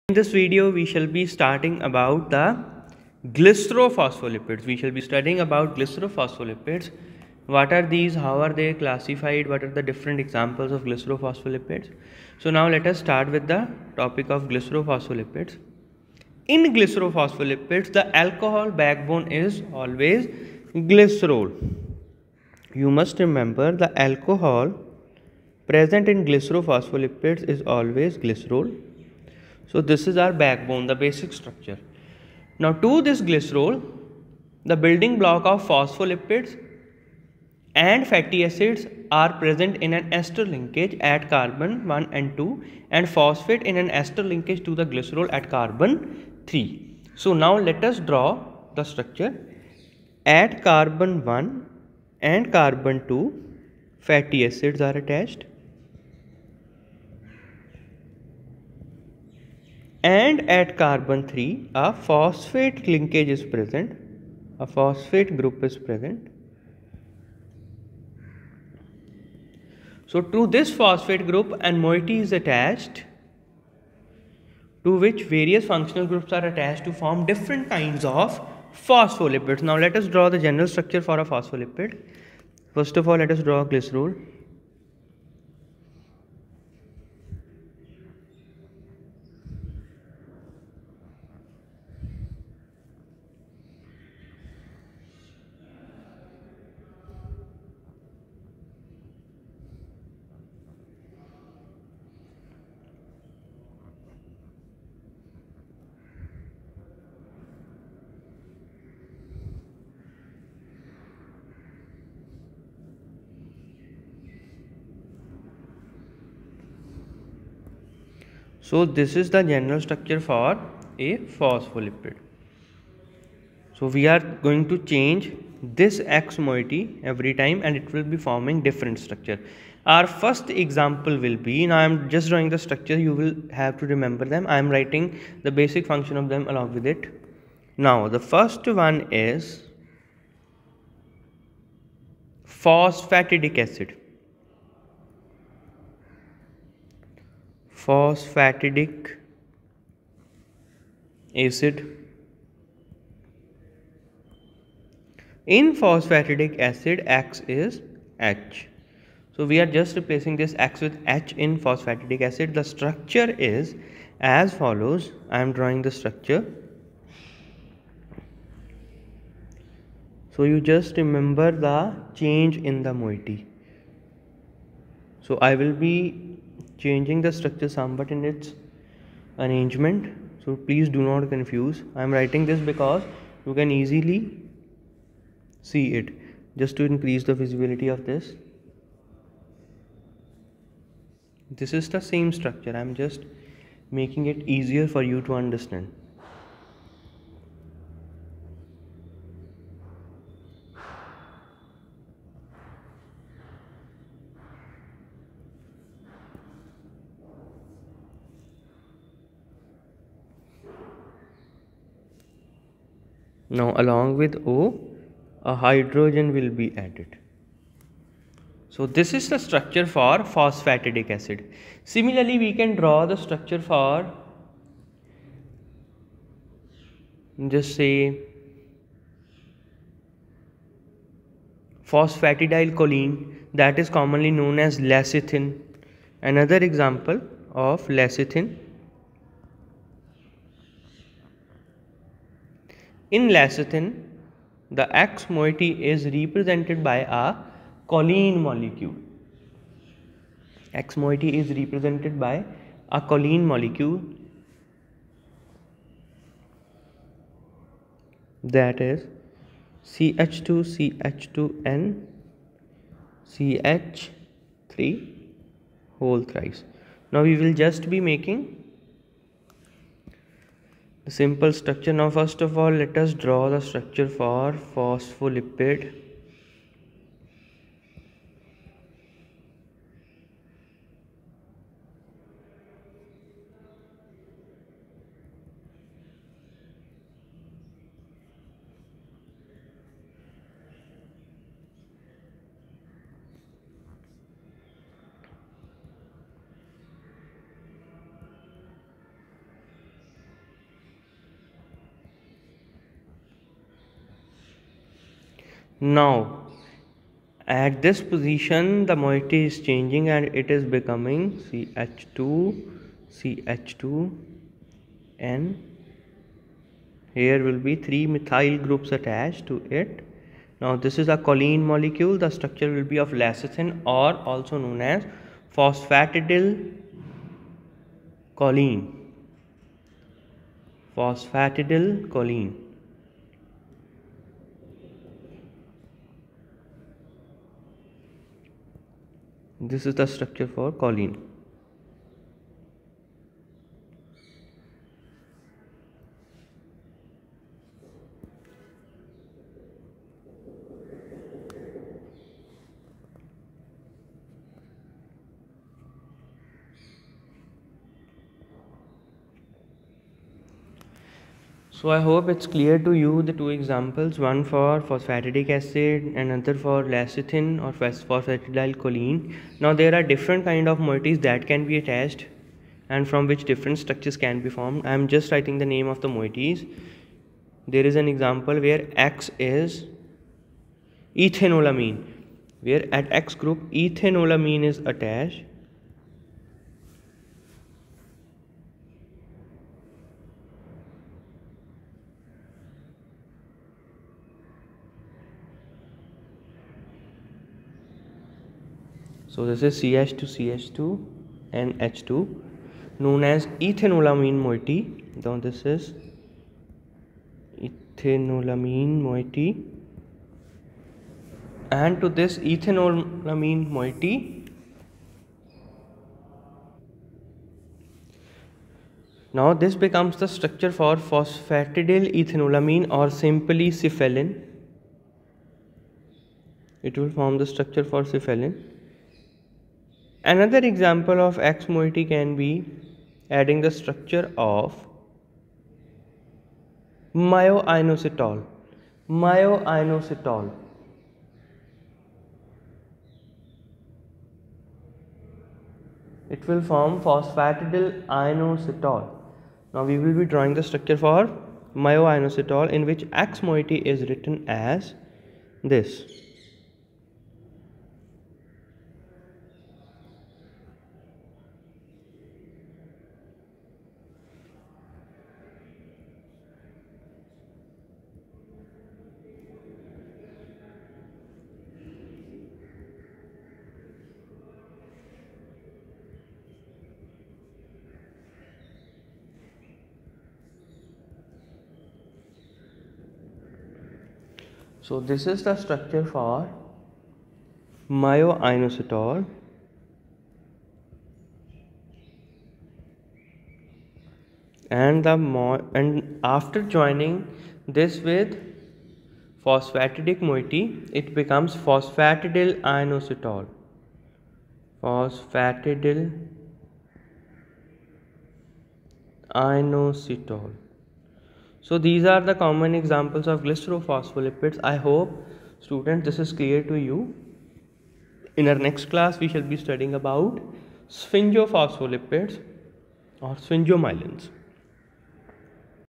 In this video, we shall be starting about the glycerophospholipids. We shall be studying about glycerophospholipids. What are these? How are they classified? What are the different examples of glycerophospholipids? So now let us start with the topic of glycerophospholipids. In glycerophospholipids, the alcohol backbone is always glycerol. You must remember the alcohol present in glycerophospholipids is always glycerol. So this is our backbone, the basic structure. Now to this glycerol, the building block of phospholipids and fatty acids are present in an ester linkage at carbon 1 and 2 and phosphate in an ester linkage to the glycerol at carbon 3. So now let us draw the structure. At carbon 1 and carbon 2, fatty acids are attached. And at carbon 3, a phosphate linkage is present, a phosphate group is present. So to this phosphate group, an moiety is attached, to which various functional groups are attached to form different kinds of phospholipids. Now let us draw the general structure for a phospholipid. First of all, let us draw glycerol. So this is the general structure for a phospholipid. So we are going to change this X moiety every time and it will be forming different structure. Our first example will be, now I am just drawing the structure, you will have to remember them. I am writing the basic function of them along with it. Now the first one is phosphatidic acid. Phosphatidic acid. In phosphatidic acid, X is H. So we are just replacing this X with H in phosphatidic acid. The structure is as follows. I am drawing the structure. So you just remember the change in the moiety. So I will be changing the structure somewhat in its arrangement. So please do not confuse. I am writing this because you can easily see it, just to increase the visibility of this. This is the same structure. I am just making it easier for you to understand. Now along with O, a hydrogen will be added. So this is the structure for phosphatidic acid. Similarly, we can draw the structure for, just say, phosphatidylcholine, that is commonly known as lecithin. Another example of lecithin. In lecithin, the X moiety is represented by a choline molecule. X moiety is represented by a choline molecule, that is CH2, CH2N, CH3 whole thrice. Now we will just be making the simple structure. Now first of all, let us draw the structure for phospholipid. Now at this position the moiety is changing and it is becoming CH2, here will be 3 methyl groups attached to it. Now this is a choline molecule. The structure will be of lecithin, or also known as phosphatidyl choline. This is the structure for choline. So I hope it's clear to you the two examples, one for phosphatidic acid and another for lecithin or phosphatidyl choline. Now there are different kind of moieties that can be attached and from which different structures can be formed. I am just writing the name of the moieties. There is an example where X is ethanolamine, where at X group ethanolamine is attached. So this is CH2 and H2, known as ethanolamine moiety. Now this is ethanolamine moiety, and to this ethanolamine moiety, now this becomes the structure for phosphatidyl ethanolamine, or simply cephalin. It will form the structure for cephalin. Another example of X moiety can be adding the structure of myoinositol. It will form phosphatidyl inositol. Now we will be drawing the structure for myoinositol, in which X moiety is written as this. So this is the structure for myoinositol, and after joining this with phosphatidic moiety, it becomes phosphatidyl inositol. So these are the common examples of glycerophospholipids. I hope, students, this is clear to you. In our next class we shall be studying about sphingofospholipids or sphingomyelins.